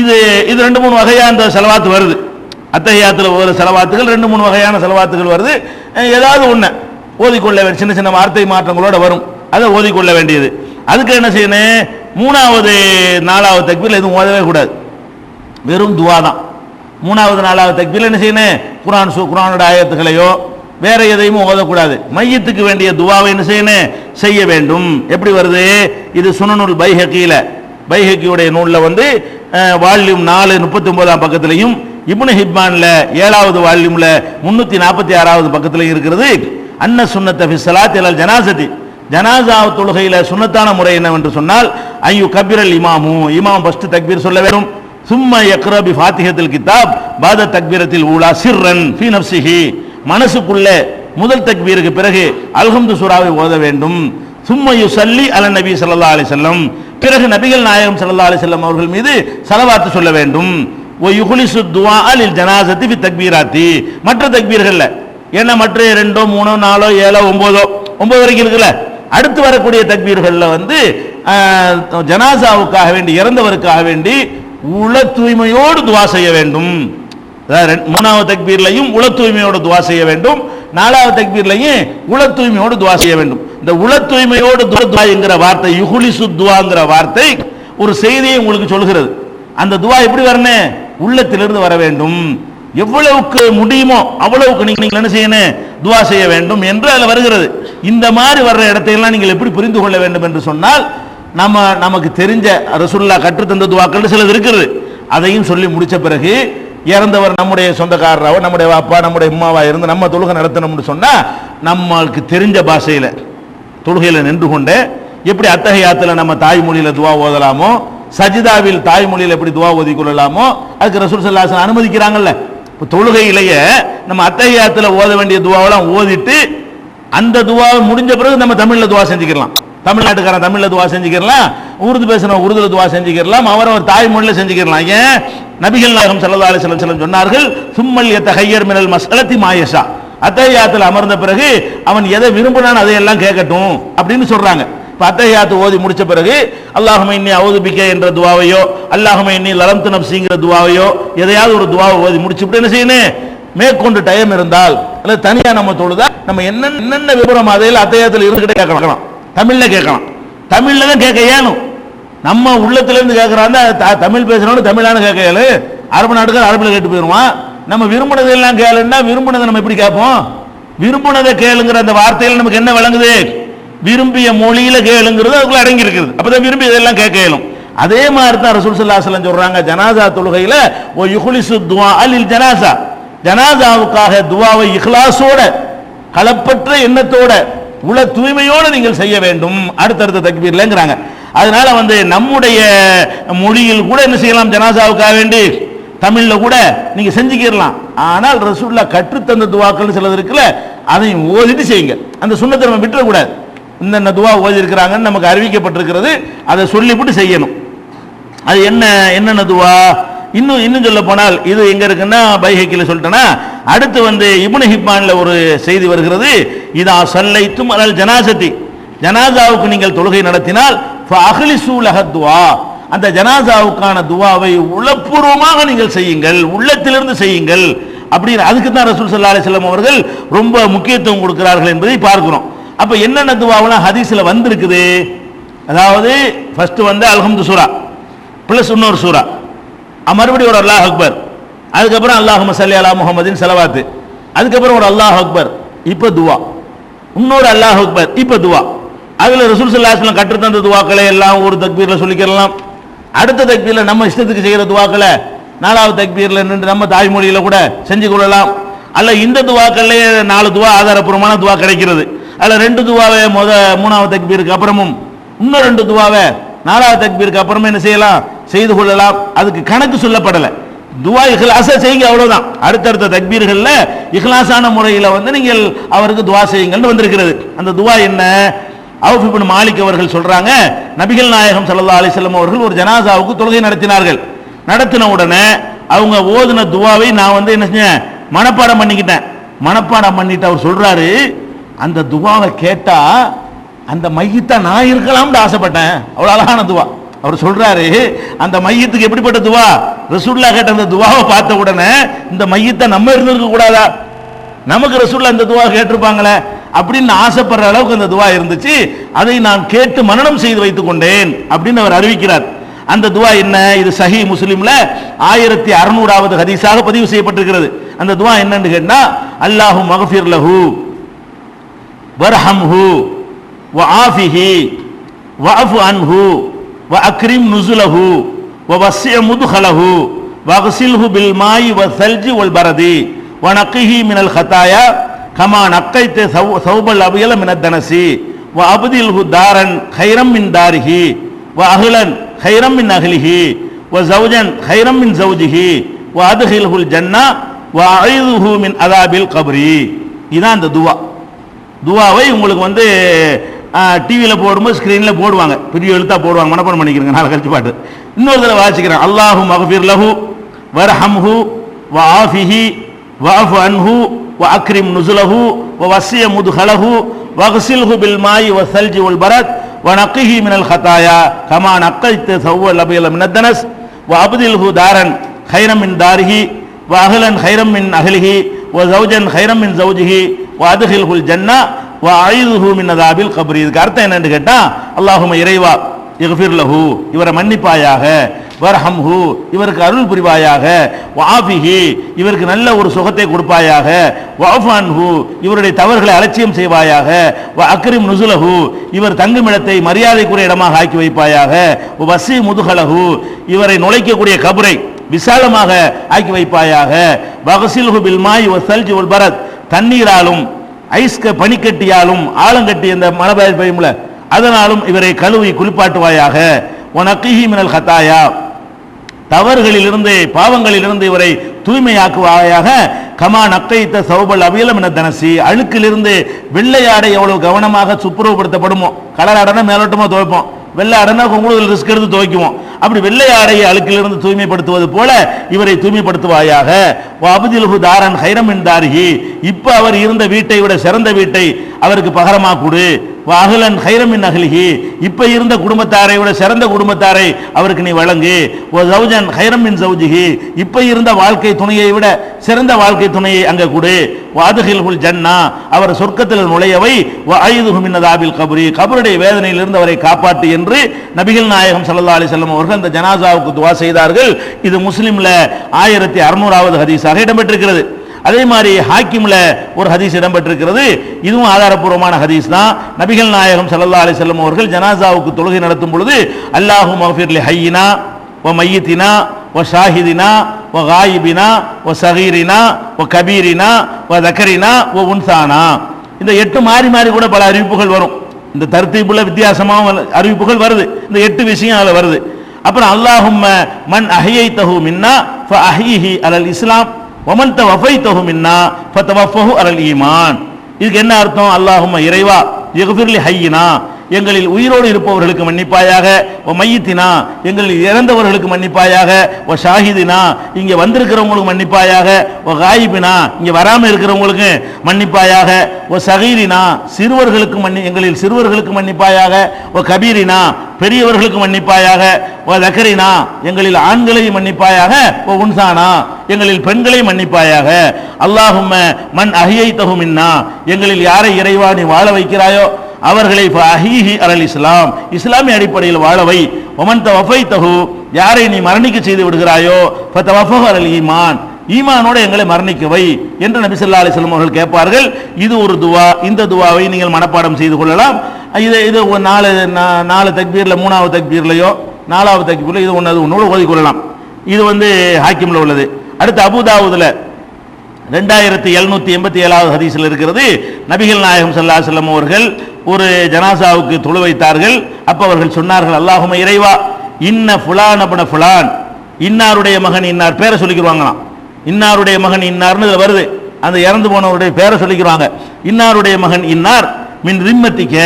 இது ரெண்டு மூணு வகையான இந்த ஸலவாத் வருது. அத்தஹியாத்துல ஒரு ஸலவாத்துகள், ரெண்டு மூணு வகையான ஸலவாத்துகள் வருது. ஏதாவது ஒண்ணு ஓதிக்கொள்ள வேண்டிய சின்ன சின்ன வார்த்தை மாற்றங்களோட வரும், அதை ஓதிக்கொள்ள வேண்டியது. அதுக்கு என்ன செய்யணும்? மூணாவது நாலாவது தக்பீர்ல எதுவும் ஓதவே கூடாது, வெறும் துவா தான். மூணாவது நாலாவது தக்பீர்ல என்ன செய்யணும்? குர்ஆனோட ஆயத்துகளையோ வேற எதையும் ஓதக்கூடாது. மையத்துக்கு வேண்டிய துவாவை என்ன செய்யணும்? செய்ய வேண்டும். எப்படி வருது? இது சுனனுல் பைஹக்கியுடைய நூல்ல வால்யூம் 4 39ஆம் பக்கத்திலையும், இப்னு ஹிப்பான்ல 7வது வால்யூம்ல 346வது பக்கத்திலையும் இருக்கிறது. அன்ன சுன்னத ஃபி ஸலாத்தி அலல் ஜனாஸதி, ஜனாஸா தொழுகையில சுன்னத்தான முறை என்னவென்று சொன்னால், ஐயு கபீரல் இமாம் ஃபர்ஸ்ட் தக்பீர் சொல்ல வேண்டும். சும்மா யக்ரா பி ஃபாத்திஹத்தில் கிதாப் பாத தக்பீரத்தில் ஊலா சிர்ரன் ஃபீ நஃப்ஸிஹி, மனசுக்குள்ள முதல் தக்பீருக்கு பிறகு அல்ஹம்து சூராவை ஓத வேண்டும். சும்மா யுஸல்லி அலன் நபி ஸல்லல்லாஹு அலைஹி வஸல்லம், பிறகு நபிகள் நாயகம் ஸல்லல்லாஹு அலைஹி வஸல்லம் அவர்கள் மீது ஸலவாத் சொல்ல வேண்டும். வ யுஹ்லிசு துஆ லில் ஜனாஸத்தி ஃபி தக்பீராத்தி, மற்ற தக்பீர்கள்ல என்ன மற்ற 2 3 4 7 9 வரைக்கும் இருக்குல்ல, அடுத்து வரக்கூடிய தக்பீர்கள்ல ஜனாசாவுக்காக வேண்டி, இறந்தவருக்காக வேண்டி உள தூய்மையோடு துவா செய்ய வேண்டும். மூணாவது தக்பீர்லையும் உள தூய்மையோடு துவா செய்ய வேண்டும், நாலாவது தக்பீர்லையும் உள தூய்மையோடு துவா செய்ய வேண்டும். இந்த உள தூய்மையோடு துவா என்கிற வார்த்தை, யுஹ்லிசு துஆங்கிற வார்த்தை ஒரு செய்தியை உங்களுக்கு சொல்கிறது. அந்த துவா எப்படி வரணும்? உள்ளத்திலிருந்து வர வேண்டும். எவ்வளவுக்கு முடியுமோ அவ்வளவுக்கு நீங்கள் என்ன செய்யணும்? துவா செய்ய வேண்டும் என்று அதில் வருகிறது. இந்த மாதிரி வர்ற இடத்தையெல்லாம் நீங்கள் எப்படி புரிந்து கொள்ள வேண்டும் என்று சொன்னால், நமக்கு தெரிஞ்ச ரசூலுல்லாஹ் கற்றுத்தந்த துவாக்கள் சிலது இருக்கிறது. அதையும் சொல்லி முடிச்ச பிறகு இறந்தவர் நம்முடைய சொந்தக்காரராவோ நம்முடைய அப்பா நம்முடைய அம்மாவா இருந்து நம்ம தொழுகை நடத்தணும்னு சொன்னா, நம்மளுக்கு தெரிஞ்ச பாஷையில தொழுகையில நின்று கொண்டு எப்படி அத்தஹியாத்துல நம்ம தாய்மொழியில துவா ஓதலாமோ, சஜிதாவில் தாய்மொழியில் எப்படி துவா ஓதிக் கொள்ளலாமோ, அதுக்கு ரசூல் ஸல்லல்லாஹு அலைஹி வஸல்லம் அனுமதிக்கிறாங்கல்ல. இப்போ தொழுகையிலேயே நம்ம அத்தஹியாத்துல ஓத வேண்டிய துவாவெல்லாம் ஓதிட்டு அந்த துவாவை முடிஞ்ச பிறகு நம்ம தமிழ்ல துவா செஞ்சுக்கலாம். தமிழ்நாட்டுக்காரன் தமிழ்ல துவா செஞ்சுக்கலாம், உருது பேசுறோம் உருதுல துவா செஞ்சுக்கலாம், அவரவர் தாய்மொழியில செஞ்சுக்கலாம். ஏன்? நபிகள் நாயகம் ஸல்லல்லாஹு அலைஹி வஸல்லம் சொன்னார்கள், சும்மல் யதஹய்யர் மினல் மஸ்அலத்தி மா யஷா, அத்தஹியாத்துல அமர்ந்த பிறகு அவன் எதை விரும்பினான் அதையெல்லாம் கேட்கட்டும் அப்படின்னு சொல்றாங்க. இப்போ அத்தஹியாத்து ஓதி முடிச்ச பிறகு அல்லாஹும்ம இன்னி அஊது பிக்க என்ற துவாவையோ, அல்லாஹும்ம இன்னி லலம்து நஃப்ஸிங்கிற துவாவையோ, எதையாவது ஒரு துவாவை ஓதி முடிச்சுட்டு என்ன செய்யணும்? மேற்கொண்டு டைம் இருந்தால் அல்லது தனியா நம்ம தொழுதா நம்ம என்னென்ன விவரம் அதையில அத்தஹியாத்துல இருந்துகிட்டே கேட்கலாம், தமிழ்ல கேட்கலாம். தமிழ்ல தான் கேட்க ஏனும், நம்ம உள்ளத்துல இருந்து கேட்கறாங்க. தமிழ் பேசுறவங்க தமிழான கேட்க இயலு, அரபு நாட்டுக்கார அரபுல கேட்டு போயிடுவான். நம்ம விரும்பினது எல்லாம் கேளுன்னா விரும்பினதை நம்ம எப்படி கேட்போம்? விரும்பினதை கேளுங்கிற அந்த வார்த்தையில நமக்கு என்ன விளங்குது? விரும்பிய மொழியில கேளுங்கிறது அதுக்குள்ள அடங்கி இருக்குது. அப்பதான் விரும்பி இதெல்லாம் கேட்க இயலும். அதே மாதிரி தான் ரசூல் ஸல்லல்லாஹு அலைஹி வஸல்லம் சொல்றாங்க ஜனாஸா தொழுகையில ஓ யுஹ்லிசு துஆ அலில் ஜனாஸா, ஜனாஸாவுக்காக துஆவை இஹ்லாஸோட களப்பற்ற எண்ணத்தோட உள தூய்மையோடு நீங்கள் செய்ய வேண்டும் அடுத்தடுத்த தக்பீர்லங்கிறாங்க. அதனால நம்முடைய மொழியில் கூட என்ன செய்யலாம், ஜனாஸாவுக்காக வேண்டி தமிழ்ல கூட நீங்க செஞ்சுக்கிடலாம். ஆனால் ரசூலுல்லாஹ் கற்றுத்தந்த துஆக்கள் சிலது இருக்குல்ல, அதையும் ஓதிட்டு செய்யுங்க. அந்த சுன்னத்தை நம்ம விட்டுறக்கூடாது. இந்த துஆ ஓதி இருக்கிறாங்கன்னு நமக்கு அறிவிக்கப்பட்டிருக்கிறது, அதை சொல்லிவிட்டு செய்யணும். அது என்னென்ன துஆ? இன்னும் சொல்ல போனால் இது எங்க இருக்குன்னா பைஹக்கில சொல்லிட்டேன்னா, அடுத்து இப்னு ஹிப்பான்ல ஒரு செய்தி வருகிறது, இதா ஸல்லைத்தும் அலல் ஜனாஸதி, ஜனாஸாவுக்கு நீங்கள் தொழுகை நடத்தினால் ஃபஅஹ்லிஸூ லஹ துஆ, அந்த ஜனாஸாவுக்கான துஆவை உளப்பூர்வமாக நீங்கள் செய்யுங்கள், உள்ளத்திலிருந்து செய்யுங்கள். அப்படி அதுக்கு தான் ரசூல் ஸல்லல்லாஹு அலைஹி வஸல்லம் அவர்கள் ரொம்ப முக்கியத்துவம் கொடுக்கிறார்கள் என்பதை பார்க்கிறோம். அப்ப என்னென்ன துஆவெல்லாம் ஹதீஸ்ல வந்திருக்குது? அதாவது ஃபர்ஸ்ட் அல்ஹம்து சூரா பிளஸ் இன்னொரு சூரா, மறுபடியும் ஒரு அல்லாஹ் அக்பர், அதுக்கப்புறம் அல்லாஹும்ம ஸல்லி அலா முஹம்மதின் ஸலவாத், அதுக்கப்புறம் ஒரு அல்லாஹ் அக்பர், இப்ப துஆ, இன்னொரு அல்லாஹ் அக்பர், இப்ப துஆ. அதுல ரசூல் ஸல்லல்லாஹு அலைஹி வஸல்லம் கற்றுத்தந்த துஆக்களை எல்லாம் ஒரு தக்பீர்ல சொல்லிக்கலாம். அடுத்த தக்பீர்ல நம்ம இஷ்டத்துக்கு செய்யற துஆக்களை நாலாவது தக்பீர்ல நின்று நம்ம தாய்மொழியில கூட செஞ்சு கொள்ளலாம். அல்ல இந்த துஆக்கள்ல 4 துஆ ஆதாரப்பூர்வமான துஆ கிடைக்கிறது. அதுல 2 துஆவை மூணாவது தக்பீருக்கு அப்புறமும் இன்னும் 2 துஆவை நாலாவது தக்பீருக்கு அப்புறமே என்ன செய்யலாம், செய்து கொள்ளலாம். அதுக்கு கணக்கு சொல்லப்படலை. துஆ இஹ்லாஸா செய்யுங்க, அவ்வளவுதான். அடுத்தடுத்த தக்பீர்கள்ல இஹ்லாஸான முறையில் நீங்கள் அவருக்கு துஆ செய்யுங்கள்னு வந்திருக்கிறது. அந்த துஆ என்ன? அவுஃப் இப்னு மாலிக் அவர்கள் சொல்றாங்க, நபிகள் நாயகம் ஸல்லல்லாஹு அலைஹி வஸல்லம் அவர்கள் ஒரு ஜனாஸாவுக்கு தொழுகை நடத்தினார்கள். நடத்தின உடனே அவங்க ஓதுன துஆவை நான் என்ன செஞ்சேன், மனப்பாடம் பண்ணிக்கிட்டேன். மனப்பாடம் பண்ணிட்டு அவர் சொல்றாரு, அந்த துஆவை கேட்டா அந்த மையத்தா நான் இருக்கலாம்னு ஆசைப்பட்டேன். அவ்வளவு அழகான துஆ. அவர் சொல்றாரு, அந்த மையத்துக்கு எப்படிப்பட்ட துஆ, ரசூலுல்லாஹ் கேட்ட அந்த துஆவை பார்த்த உடனே இந்த மையத்தை நம்ம இருந்திருக்க கூடாதா, நமக்கு ரசூலுல்லாஹ் இந்த துஆ கேட்டிருப்பாங்களே அப்படின்னு ஆசைப்படுற அளவுக்கு அந்த துஆ இருந்துச்சு. அதை நான் கேட்டு மனனம் செய்து வைத்துக் கொண்டேன் அப்படின்னு அவர் அறிவிக்கிறார். அந்த துஆ என்ன? இது சஹீஹ் முஸ்லிம்ல 1600வது ஹதீஸாக பதிவு செய்யப்பட்டிருக்கிறது. அந்த துஆ என்னன்னு கேட்டா, அல்லாஹு மக்ஃபிர் லஹு வர்ஹம்ஹு வஆஃபிஹி வஅஃபு அன்ஹு வஅக்ரிம் நுஸுலஹு வவஸ்ஸி' முத்கலஹு வக்ஸில்ஹு பில் மாயி வஸ்ஸல்ஜி வல் பரதி வனக்கிஹி மினல் ஹதாயா கமா நக்கைத ஸௌபல் அபியல மினத் தனசி வஅப்தில்ஹு தாரன் கைரம் மின் தாரிஹி வஅஹ்லன் கைரம் மின் அஹ்லிஹி வஸௌஜன் கைரம் மின் ஸௌஜிஹி வஅத்ஹில்ஹுல் ஜன்னா வஅஈதுஹு மின் அஸாபில் கப்ரி. இதான் அந்த துஆ. துஆவை உங்களுக்கு டிவியில் போடும்போது ஸ்கிரீனில் போடுவாங்க, பெரிய எழுத்தா போடுவாங்க, மனப்பாடம் பண்ணிக்கிறேங்க. நாளை கழிச்சு பாட்டு இன்னொரு தடவை வாசிக்கிறேன். அல்லாஹு மக்ஃபிர் லஹு வர்ஹம்ஹு வஆஃபிஹி வஅஃபு அன்ஹு வஅக்ரிம் நுஸுலஹு வவஸ்ஸி' முத்கலஹு வக்ஸில்ஹு பில் மாயி வஸ்ஸல்ஜி வல் பரத் வனக்கிஹி மினல் ஹதாயா கமா நக்கைத ஸௌபல் அபியல மினத் தனஸ் வஅப்தில்ஹு தாரன் கைரம் மின் தாரிஹி வஅஹ்லன் கைரம் மின் அஹ்லிஹி வஸௌஜன் கைரம் மின் ஸௌஜிஹி வஅத்ஹில்ஹுல் ஜன்னா வஅஈதுஹு மின் அஸாபில் கப்ரி. இதுக்கு அர்த்தம் என்னன்னு கேட்டா, அல்லாஹும்ம இறைவா இக்ஃபிர் லஹு, இவரை மன்னிப்பாயாக, வர்ஹம்ஹு, இவருக்கு அருள் புரிவாயாக, வஆஃபிஹி, இவருக்கு நல்ல ஒரு சுகத்தை கொடுப்பாயாக, வஅஃபு அன்ஹு, இவருடைய தவறுகளை அலட்சியம் செய்வாயாக, வஅக்ரிம் நுஸுலஹு, இவர் தங்குமிடத்தை மரியாதைக்குரிய இடமாக ஆக்கி வைப்பாயாக, வஸ்ஸி' முத்கலஹு, இவரை நுழைக்கக்கூடிய கபரை விசாலமாக ஆக்கி வைப்பாயாக, வக்ஸில்ஹு பில் மாயி வஸ்ஸல்ஜி வல் பரத், தண்ணீராலும் ஐஸ்க பனிக்கட்டியாலும் ஆலங்கட்டி அந்த மழை பெய்யும்ல அதனாலும் இவரை கழுவி குளிப்பாட்டுவாயாக, வனக்கிஹி மினல் ஹதாயா, தவறுகளிலிருந்து பாவங்களிலிருந்து இவரை தூய்மையாக்குவாயாக, கமா நக்கைத ஸௌபல் அபியல மினத் தனசி, அழுக்கிலிருந்து வெள்ளையாடை எவ்வளவு கவனமாக சுப்புரவுப்படுத்தப்படுமோ, கலர் ஆடைனா மேலோட்டமாக துவைப்போம், வெள்ளை ஆடைனா உங்களுக்கு ரிஸ்க் எடுத்து துவைக்குவோம், அப்படி வெள்ளை ஆடையை அழுக்கிலிருந்து தூய்மைப்படுத்துவது போல இவரை தூய்மைப்படுத்துவாயாக, வஅப்தில்ஹு தாரன் கைரம் மின் தாரிஹி, இப்ப அவர் இருந்த வீட்டை விட சிறந்த வீட்டை அவருக்கு பகரமா கொடு, வஅஹ்லன் கைரம் மின் அஹ்லிஹி, இப்ப இருந்த குடும்பத்தாரை விட சிறந்த குடும்பத்தாரை அவருக்கு நீ வழங்கு, வஸௌஜன் கைரம் மின் ஸௌஜிஹி, இப்ப இருந்த வாழ்க்கை துணையை விட சிறந்த வாழ்க்கை துணையை அங்க கொடு, வஅத்ஹில்ஹுல் ஜன்னா, அவர் சொர்க்கத்தில் நுழையவை, வஅஈதுஹு மின் அஸாபில் கப்ரி, கபருடைய வேதனையிலிருந்து அவரை காப்பாற்று என்று நபிகள் நாயகம் ஸல்லல்லாஹு அலைஹி வஸல்லம் அவர்கள் அந்த ஜனாஸாவுக்கு துஆ செய்தார்கள். இது முஸ்லிம்ல 1600வது ஹதீஸாக இடம்பெற்றிருக்கிறது. அதே மாதிரி ஹாக்கிம்ல ஒரு ஹதீஸ் இடம்பெற்றிருக்கிறது, இதுவும் ஆதாரப்பூர்வமான ஹதீஸ் தான். நபிகள் நாயகம் ஸல்லல்லாஹு அலைஹி வஸல்லம் அவர்கள் ஜனாசாவுக்கு தொழுகை நடத்தும் பொழுது அல்லாஹும்ம மக்ஃபிர் லி ஹய்யினா வ மய்யித்தினா வ ஷாஹிதினா வ காயிபினா வ ஸகீரினா வ கபீரினா வ தக்கரினா வ உன்சானா, இந்த 8 மாறி மாறி கூட பல அறிவிப்புகள் வரும். இந்த தர்த்தீபுல வித்தியாசமான அறிவிப்புகள் வருது. இந்த 8 விஷயம் அதுல வருது. அப்புறம் அல்லாஹும்ம மன் அஹ்யைதஹு மின்னா ஃபஅஹ்யிஹி அலல் இஸ்லாம் வ மன் தவஃபைதஹு மின்னா ஃபதவஃபஹு அலல் ஈமான். இதுக்கு என்ன அர்த்தம்? அல்லாஹும்ம இறைவா இக்ஃபிர் லி ஹய்யினா, எங்களில் உயிரோடு இருப்பவர்களுக்கு மன்னிப்பாயாக, ஓ மையித்தினா, எங்களில் இறந்தவர்களுக்கு மன்னிப்பாயாக, ஓ ஷாஹிதினா, இங்கே வந்திருக்கிறவங்களுக்கு மன்னிப்பாயாக, ஓ காயிபினா, இங்கே வராமல் இருக்கிறவங்களுக்கு மன்னிப்பாயாக, ஓ சகீரினா, சிறுவர்களுக்கு எங்களில் சிறுவர்களுக்கு மன்னிப்பாயாக, ஓ கபீரினா, பெரியவர்களுக்கு மன்னிப்பாயாக, ஓ தக்கரினா, எங்களில் ஆண்களை மன்னிப்பாயாக, ஓ உன்சானா, எங்களில் பெண்களை மன்னிப்பாயாக. அல்லாஹும்ம மன் அஹ்யைதஹு மின்னா, எங்களில் யாரை இறைவா நீ வாழ வைக்கிறாயோ அவர்களை ஃபஅஹ்யிஹி அலல் இஸ்லாம், இஸ்லாமிய அடிப்படையில் வாழவை. வமன் தவஃபைதஹு, யாரை நீ மரணிக்க செய்து விடுகிறாயோ ஃபதவஃபஹு அலல் ஈமான், ஈமானோடு எங்களை மரணிக்கவை என்று நபி ஸல்லல்லாஹு அலைஹி வஸல்லம் அவர்கள் கேட்பார்கள். இது ஒரு துவா. இந்த துவாவை நீங்கள் மனப்பாடம் செய்து கொள்ளலாம். இது நாலு தக்பீர்ல, 3வது தக்பீர்லையோ 4வது தக்பீர்ல இது ஒன்னோடு ஓதிக்கொள்ளலாம். இது ஹாக்கிம்ல உள்ளது. அடுத்து அபூதாவுதுல 2787வது ஹதீஸில் இருக்கிறது, நபிகள் நாயகம் ஸல்லல்லாஹு அலைஹி வஸல்லம் அவர்கள் ஒரு ஜனாசாவுக்கு தொழு வைத்தார்கள். அப்ப அவர்கள் சொன்னார்கள், அல்லாஹும்ம இறைவா இன்ன ஃபுலான் அப்ன ஃபுலான், இன்னாருடைய மகன் இன்னார், பேரை சொல்லிக்கிறாங்களாம். இன்னாருடைய மகன் இன்னார்னு வருது, அந்த இறந்து போனவருடைய பேரை சொல்லிக்கிறாங்க. இன்னாருடைய மகன் இன்னார் மின் ரிம்மத்திக்க,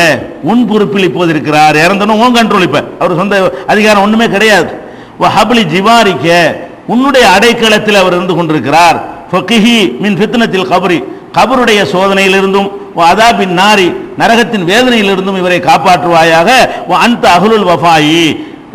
உன் பொறுப்பில் இப்போது இருக்கிறார். இறந்தனும் உன் கண்ட்ரோல், இப்ப அவர் சொந்த அதிகாரம் ஒண்ணுமே கிடையாது. ஹப்லி ஜிவாரிக்க, உன்னுடைய அடைக்கலத்தில் அவர் இருந்து கொண்டிருக்கிறார். ஃபகிஹி மின் ஃபித்னத்தில் கபரி, கபருடைய சோதனையிலிருந்தும், அதாபின் நாரி, நரகத்தின் வேதனையிலிருந்தும் இவரை காப்பாற்றுவாயாக. அந்த அஹ்லுல் வஃபாயி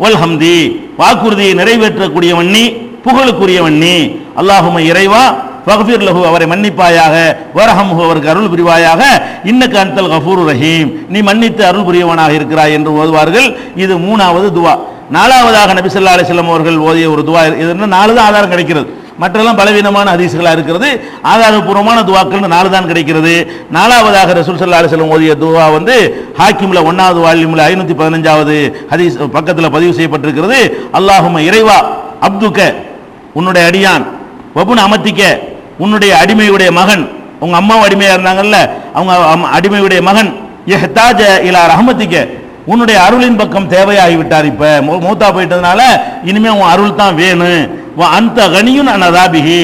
வல் ஹம்தி, வாக்குறுதியை நிறைவேற்றக்கூடியவன் நீ, புகழுக்குரியவன் நீ. அல்லாஹும்ம இறைவா ஃபக்ஃபிர் லஹு, அவரை மன்னிப்பாயாக, வர்ஹம்ஹு, அவருக்கு அருள் புரிவாயாக, இன்னக அன்தல் கஃபூருர் ரஹீம், நீ மன்னித்து அருள் புரியவனாக இருக்கிறாய் என்று ஓதுவார்கள். இது 3வது துவா. 4வதாக நபி ஸல்லல்லாஹு அலைஹி வஸல்லம் அவர்கள் ஓதிய ஒரு துவா, இது 4 தான் ஆதாரம் கிடைக்கிறது, மற்றெல்லாம் பலவீனமான ஹதீஸ்களா இருக்கிறது. ஆதாரபூர்வமான துவாக்கள் 4 தான் கிடைக்கிறது. 4வதாக ரசூல் ஸல்லல்லாஹு அலைஹி வஸல்லம் ஓதிய துவா ஹாக்கிம்ல 1வது வால்யூம்ல 515வது ஹதீஸ் பக்கத்தில் பதிவு செய்யப்பட்டிருக்கிறது. அல்லாஹும்ம இறைவா அப்துக, உன்னுடைய அடியான், வபுன் அமத்திக்க, உன்னுடைய அடிமையுடைய மகன், உங்க அம்மா அடிமையா இருந்தாங்கல்ல, அவங்க அடிமையுடைய மகன், இஹ்தாஜ இலா ரஹ்மத்திக்க, உன்னுடைய அருளின் பக்கம் தேவையாகிவிட்டார். இப்ப மூத்தா போயிட்டதுனால இனிமே உன் அருள் தான் வேணும். அந்த கனியும் அனதாபிஹி,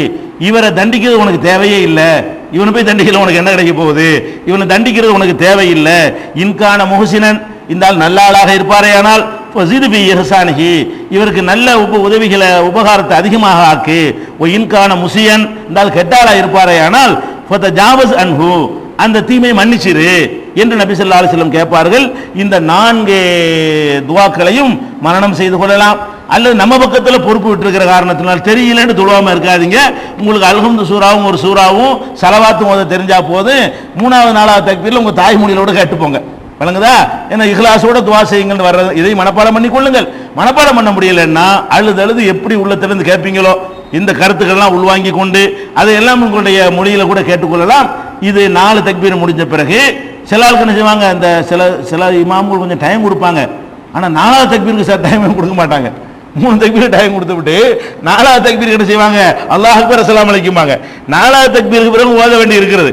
இவரை தண்டிக்கிறது உனக்கு தேவையே இல்லை, இவனை போய் தண்டிக்கிறது உனக்கு என்ன கிடைக்க போகுது, இவனை தண்டிக்கிறது உனக்கு தேவையில்லை. இன்கான முஹ்சினன், இந்த ஆள் நல்ல ஆளாக இருப்பாரேயானால் ஃபஸித் பி இஹ்சானிஹி, இவருக்கு நல்ல உதவிகளை உபகாரத்தை அதிகமாக ஆக்கு. இன்கான முசியன், இந்த ஆள் கெட்டாளா இருப்பாரேயானால் ஃபதஜாவஸ் அன்ஹு, அந்த தீமை மன்னிச்சிரு என்று நபி ஸல்லல்லாஹு அலைஹி வஸல்லம் கேட்பார்கள். இந்த 4 துவாக்களையும் மனனம் செய்து கொள்ளலாம். அல்லது நம்ம பக்கத்தில் பொறுப்பு விட்டுருக்கிற காரணத்தினால் தெரியலன்னு துழுவாம இருக்காதீங்க. உங்களுக்கு அல்ஹம்து சூராவும் ஒரு சூறாவும் சலவாத்தும் ஓத தெரிஞ்சா போது 3வது 4வது தக்பீர்ல உங்க தாய்மொழியோட கேட்டுப்போங்க, விளங்குதா? ஏன்னா இஹ்லாஸோட துவா செய்யுங்கன்னு வர்றது, இதை மனப்பாடம் பண்ணி கொள்ளுங்கள். மனப்பாடம் பண்ண முடியலன்னா அழுது எப்படி உள்ளத்திலிருந்து கேட்பீங்களோ இந்த கருத்துக்கள்லாம் உள்வாங்கி கொண்டு அதையெல்லாம் உங்களுடைய மொழியில கூட கேட்டுக்கொள்ளலாம். இது 4 தக்பீர் முடிஞ்ச பிறகு சில ஆளுக்கு என்ன செய்வாங்க, அந்த சில இமாம்கள் கொஞ்சம் டைம் கொடுப்பாங்க, ஆனா 4வது தக்பீருக்கு சார் டைம் கொடுக்க மாட்டாங்க. 3 தக்பீர் டைம் கொடுத்து விட்டு 4வது தக்பீர் என்ன செய்வாங்க, அல்லாஹ் அக்பர் அஸ்ஸலாமு அலைக்கும்பாங்க. 4வது தக்பீருக்கு பிறகு ஓத வேண்டி இருக்கிறது.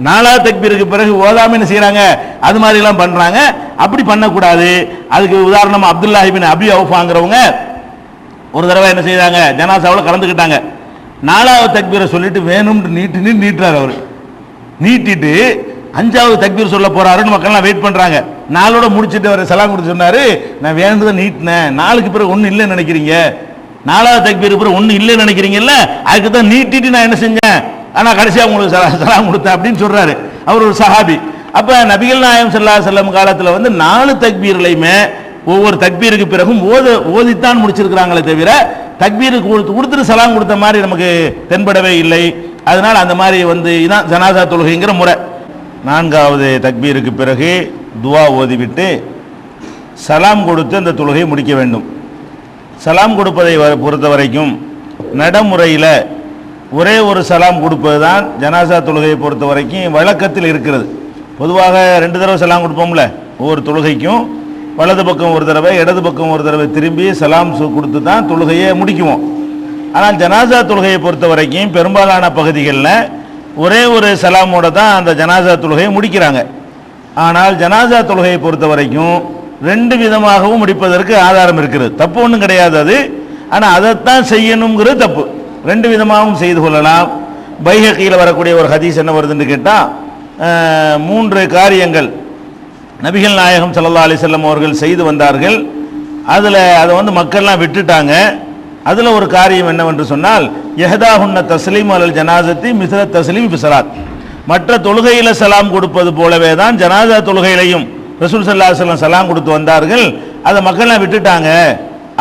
4வது தக்பீருக்கு பிறகு ஓதாம என்ன செய்யறாங்க, அது மாதிரி எல்லாம் பண்றாங்க. அப்படி பண்ணக்கூடாது. அதுக்கு உதாரணமா அப்துல்லாஹ் இப்னு அபி அவுஃபாங்கிறவங்க ஒரு தடவை என்ன செய்தாங்க, ஜனாசாவில் கலந்துக்கிட்டாங்க. 4வது தக்பீரை சொல்லிட்டு வேணும்னு நீட்டுறாரு. அவர் நீட்டிட்டு 5வது தக்பீர் சொல்ல போறாருன்னு மக்கள்லாம் வெயிட் பண்றாங்க. 4ஓட முடிச்சுட்டு அவர் சலாம் கொடுத்து சொன்னாரு, நான் வேணும்னு நீட்டினேன், 4க்கு பிறகு ஒன்றும் இல்லைன்னு நினைக்கிறீங்க, 4வது தக்பீருக்கு பிறகு ஒன்றும் இல்லைன்னு நினைக்கிறீங்கல்ல, அதுக்கு தான் நீட்டிட்டு நான் என்ன செஞ்சேன், ஆனா கடைசியா உங்களுக்கு சலாம் கொடுத்தேன் அப்படின்னு சொல்றாரு. அவர் ஒரு சஹாபி. அப்ப நபிகள் நாயகம் ஸல்லல்லாஹு அலைஹி வஸல்லம் காலத்துல 4 தக்பீர்களையுமே ஒவ்வொரு தக்பீருக்கு பிறகும் ஓதித்தான் முடிச்சிருக்கிறாங்களே தவிர தக்பீருக்கு கொடுத்துட்டு சலாம் கொடுத்த மாதிரி நமக்கு தென்படவே இல்லை. அதனால அந்த மாதிரி இதான் ஜனாசா தொழுகைங்கிற முறை. 4வது தக்பீருக்கு பிறகு துவா ஓதிவிட்டு சலாம் கொடுத்து அந்த தொழுகையை முடிக்க வேண்டும். சலாம் கொடுப்பதை பொறுத்த வரைக்கும் நடைமுறையில் ஒரே ஒரு சலாம் கொடுப்பது தான் ஜனாசா தொழுகையை பொறுத்த வரைக்கும் வழக்கத்தில் இருக்கிறது. பொதுவாக 2 தடவை சலாம் கொடுப்போம்ல, ஒவ்வொரு தொழுகைக்கும் வலது பக்கம் ஒரு தடவை இடது பக்கம் ஒரு தடவை திரும்பி சலாம் கொடுத்து தான் தொழுகையை முடிக்குவோம். ஆனால் ஜனாசா தொழுகையை பொறுத்த வரைக்கும் பெரும்பாலான பகுதிகளில் ஒரே ஒரு சலாமோட தான் அந்த ஜனாசா தொழுகையை முடிக்கிறாங்க. ஆனால் ஜனாசா தொழுகையை பொறுத்த வரைக்கும் 2 விதமாகவும் முடிப்பதற்கு ஆதாரம் இருக்கிறது. தப்பு ஒன்றும் கிடையாது அது. ஆனால் அதைத்தான் செய்யணுங்கிறது தப்பு. 2 விதமாகவும் செய்து கொள்ளலாம். பைஹக்கியில் வரக்கூடிய ஒரு ஹதீஸ் என்ன வருதுன்னு கேட்டால், 3 காரியங்கள் நபிகள் நாயகம் ஸல்லல்லாஹு அலைஹி வஸல்லம் அவர்கள் செய்து வந்தார்கள். அதில் அதை மக்கள்லாம் விட்டுட்டாங்க. அதில் ஒரு காரியம் என்னவென்று சொன்னால், யஹ்தாஹுன்ன தஸ்லீம் அலல் ஜனாசத்தி மிஸ்ல தஸ்லீம் பிஸலாத். மற்ற தொழுகையில் சலாம் கொடுப்பது போலவே தான் ஜனாசா தொழுகையிலையும் ரசூல் ஸல்லல்லாஹு அலைஹி வஸல்லம் சலாம் கொடுத்து வந்தார்கள். அதை மக்கள்லாம் விட்டுட்டாங்க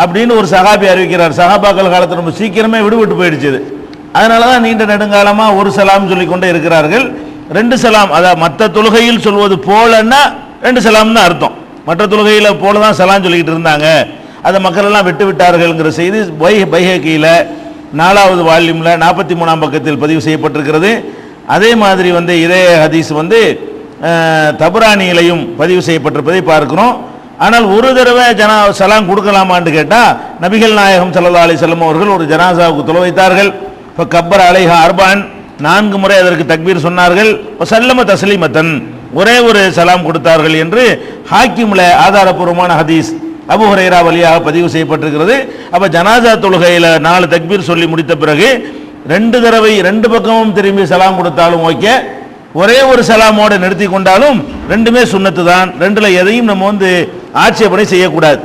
அப்படின்னு ஒரு சஹாபி அறிவிக்கிறார். சஹாபாக்கள் காலத்தில் ரொம்ப சீக்கிரமே விடுபட்டு போயிடுச்சு. அதனால தான் நீண்ட நெடுங்காலமாக ஒரு சலாம் சொல்லிக்கொண்டே இருக்கிறார்கள். 2 சலாம், அதாவது மற்ற தொழுகையில் சொல்வது போலன்னா 2 சலாம்னு அர்த்தம். மற்ற தொழுகையில் போல தான் சலாம் சொல்லிக்கிட்டு இருந்தாங்க, அதை மக்கள் எல்லாம் விட்டு விட்டார்கள்ங்கிற செய்தி பைஹக்கியில் 4வது வால்யூமில் 43ஆம் பக்கத்தில் பதிவு செய்யப்பட்டிருக்கிறது. அதே மாதிரி இதே ஹதீஸ் தபரானியிலையும் பதிவு செய்யப்பட்டிருப்பதை பார்க்கிறோம். ஆனால் ஒரு தடவை சலாம் கொடுக்கலாமான்னு கேட்டால், நபிகள் நாயகம் ஸல்லல்லாஹு அலைஹி வஸல்லம் அவர்கள் ஒரு ஜனாசாவுக்கு தொழ வைத்தார்கள். இப்போ கப்பர் அலைஹா அர்பான் 4 முறை அதற்கு தக்பீர் சொன்னார்கள். சல்லம தஸ்லீமத்தன், ஒரே ஒரு சலாம் கொடுத்தார்கள் என்று ஹாக்கிம்ல ஆதாரபூர்வமான ஹதீஸ் அபூ ஹுரைரா வழியாக பதிவு செய்யப்பட்டிருக்கிறது. அப்போ ஜனாசா தொழுகையில் 4 தக்பீர் சொல்லி முடித்த பிறகு 2 தடவை 2 பக்கமும் திரும்பி சலாம் கொடுத்தாலும் ஓகே, ஒரே ஒரு சலாமோடு நிறுத்தி கொண்டாலும் 2மே சுன்னத்து தான். 2ல் எதையும் நம்ம ஆட்சேபனை செய்யக்கூடாது.